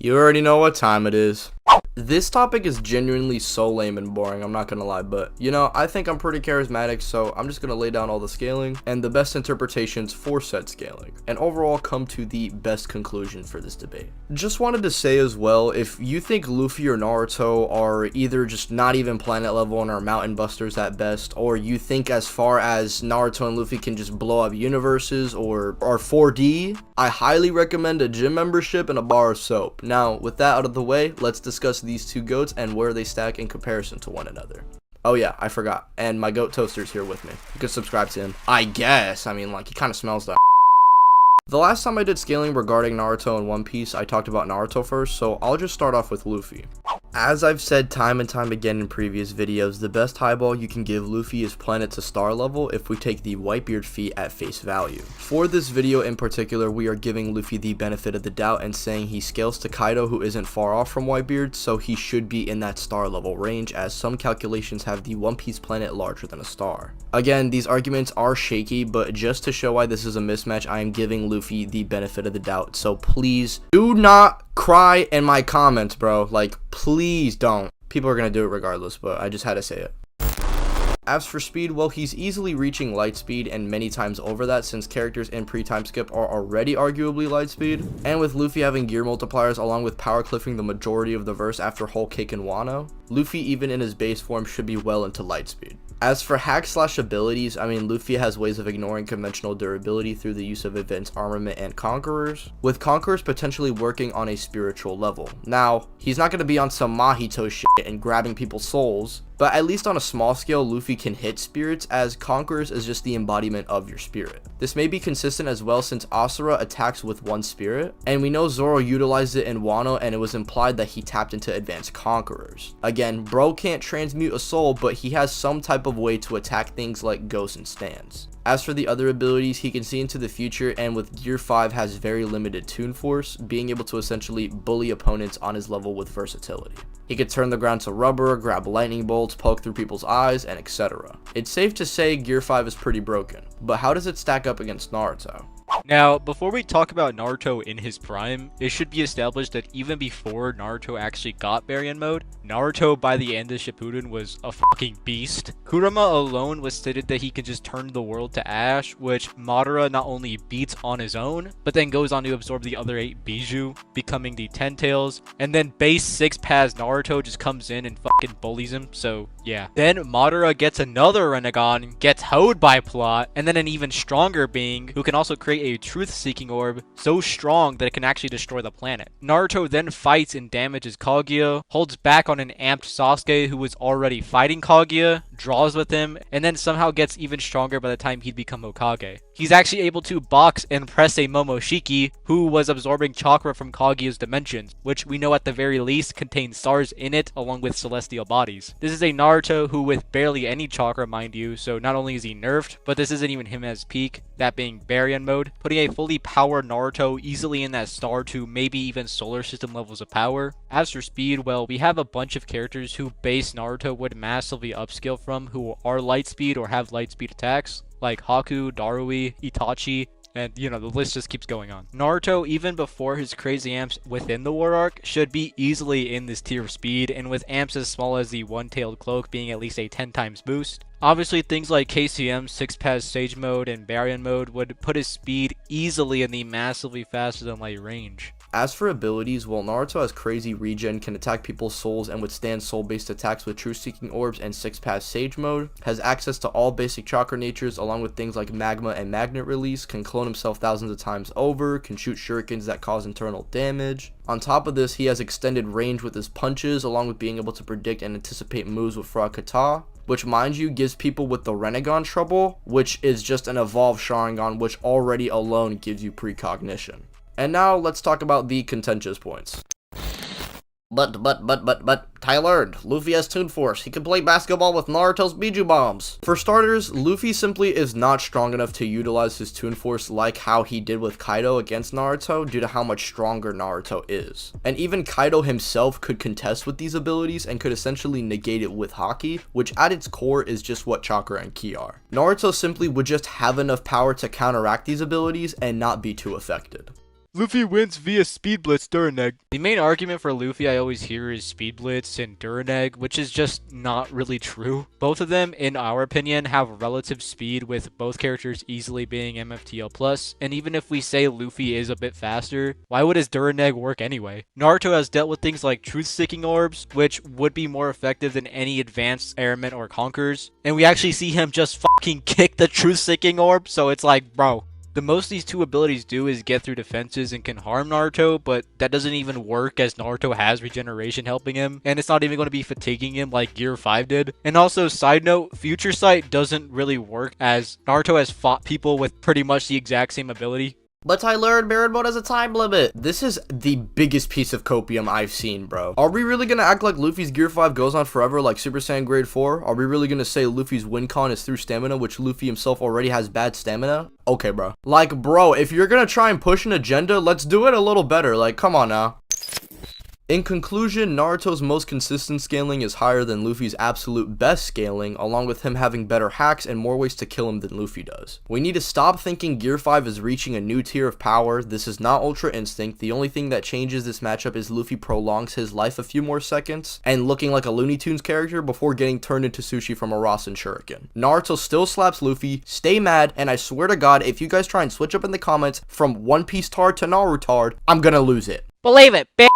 You already know what time it is. This topic is genuinely so lame and boring, I'm not gonna lie, but you know, I think I'm pretty charismatic, so I'm just gonna lay down all the scaling and the best interpretations for said scaling, and overall come to the best conclusion for this debate. Just wanted to say as well, if you think Luffy or Naruto are either just not even planet level and are mountain busters at best, or you think as far as Naruto and Luffy can just blow up universes or are 4D, I highly recommend a gym membership and a bar of soap. Now, with that out of the way, let's discuss these two goats and where they stack in comparison to one another. Oh yeah, I forgot. And my goat toaster's here with me. You can subscribe to him. I guess. I mean, like, he kind of smells that. The last time I did scaling regarding Naruto and One Piece, I talked about Naruto first, so I'll just start off with Luffy. As I've said time and time again in previous videos, the best highball you can give Luffy is planet to star level if we take the Whitebeard feat at face value. For this video in particular, we are giving Luffy the benefit of the doubt and saying he scales to Kaido, who isn't far off from Whitebeard, so he should be in that star level range, as some calculations have the One Piece planet larger than a star. Again, these arguments are shaky, but just to show why this is a mismatch, I am giving Luffy the benefit of the doubt, so please do not cry in my comments, bro. Like, please don't. People are gonna do it regardless, but I just had to say it. As for speed, well, he's easily reaching light speed and many times over that, since characters in pre-time skip are already arguably light speed, and with Luffy having gear multipliers along with power cliffing the majority of the verse after Whole Cake and Wano, Luffy even in his base form should be well into light speed. As for hack/abilities, I mean, Luffy has ways of ignoring conventional durability through the use of advanced armament and conquerors, with conquerors potentially working on a spiritual level. Now, he's not going to be on some Mahito shit and grabbing people's souls, but at least on a small scale, Luffy can hit spirits, as conquerors is just the embodiment of your spirit. This may be consistent as well, since Asura attacks with one spirit, and we know Zoro utilized it in Wano, and it was implied that he tapped into advanced conquerors. Again, bro can't transmute a soul, but he has some type of way to attack things like ghosts and stands. As for the other abilities, he can see into the future, and with Gear 5 has very limited Toon Force, being able to essentially bully opponents on his level with versatility. He could turn the ground to rubber, grab lightning bolts, poke through people's eyes, and etc. It's safe to say Gear 5 is pretty broken, but how does it stack up against Naruto? Now, before we talk about Naruto in his prime, it should be established that even before Naruto actually got Baryon mode, Naruto by the end of Shippuden was a fucking beast. Kurama alone was stated that he can just turn the world to ash, which Madara not only beats on his own, but then goes on to absorb the other 8 Biju, becoming the 10 Tails, and then base 6 Paz Naruto just comes in and fucking bullies him, so yeah. Then Madara gets another Rinnegan, gets hoed by Plot, and then an even stronger being who can also create a truth-seeking orb so strong that it can actually destroy the planet. Naruto then fights and damages Kaguya, holds back on an amped Sasuke who was already fighting Kaguya, draws with him, and then somehow gets even stronger by the time he'd become Hokage. He's actually able to box and press a Momoshiki who was absorbing chakra from Kaguya's dimensions, which we know at the very least contains stars in it along with celestial bodies. This is a Naruto who with barely any chakra, mind you, so not only is he nerfed, but this isn't even him at his peak, that being Baryon mode, putting a fully powered Naruto easily in that star to maybe even solar system levels of power. As for speed, well, we have a bunch of characters who base Naruto would massively upscale from who are light speed or have light speed attacks, like Haku, Darui, Itachi, and you know, the list just keeps going on. Naruto, even before his crazy amps within the war arc, should be easily in this tier of speed, and with amps as small as the one-tailed cloak being at least a 10 times boost. Obviously, things like KCM, 6-Pass Sage mode, and Baryon mode would put his speed easily in the massively faster than light range. As for abilities, well, Naruto has crazy regen, can attack people's souls and withstand soul-based attacks with truth-seeking orbs and 6-Pass Sage mode, has access to all basic chakra natures along with things like magma and magnet release, can clone himself thousands of times over, can shoot shurikens that cause internal damage. On top of this, he has extended range with his punches, along with being able to predict and anticipate moves with Frog Kata, which mind you gives people with the Rinnegan trouble, which is just an evolved Sharingan, which already alone gives you precognition. And now let's talk about the contentious points. But, Tylearned, Luffy has Toon Force. He can play basketball with Naruto's Biju Bombs. For starters, Luffy simply is not strong enough to utilize his Toon Force like how he did with Kaido against Naruto due to how much stronger Naruto is. And even Kaido himself could contest with these abilities and could essentially negate it with Haki, which at its core is just what Chakra and Ki are. Naruto simply would just have enough power to counteract these abilities and not be too affected. Luffy wins via Speed Blitz during egg. The main argument for Luffy I always hear is Speed Blitz and during egg, which is just not really true. Both of them, in our opinion, have relative speed, with both characters easily being MFTL+, and even if we say Luffy is a bit faster, why would his during egg work anyway? Naruto has dealt with things like truth-seeking orbs, which would be more effective than any advanced airmen or conkers, and we actually see him just fucking kick the truth-seeking orb, so it's like, bro. The most these two abilities do is get through defenses and can harm Naruto, but that doesn't even work as Naruto has regeneration helping him, and it's not even going to be fatiguing him like Gear 5 did. And also, side note, Future Sight doesn't really work as Naruto has fought people with pretty much the exact same ability. But Tylearned Barren Mode has a time limit. This is the biggest piece of copium I've seen, bro. Are we really gonna act like Luffy's Gear 5 goes on forever like Super Saiyan Grade 4? Are we really gonna say Luffy's win con is through stamina, which Luffy himself already has bad stamina? Okay, bro. Like, bro, if you're gonna try and push an agenda, let's do it a little better. Like, come on now. In conclusion, Naruto's most consistent scaling is higher than Luffy's absolute best scaling, along with him having better hacks and more ways to kill him than Luffy does. We need to stop thinking Gear 5 is reaching a new tier of power. This is not Ultra Instinct. The only thing that changes this matchup is Luffy prolongs his life a few more seconds and looking like a Looney Tunes character before getting turned into sushi from a Rasen Shuriken. Naruto still slaps Luffy. Stay mad, and I swear to God, if you guys try and switch up in the comments from One Piece Tard to Naruto Tard, I'm gonna lose it. Believe it, bitch!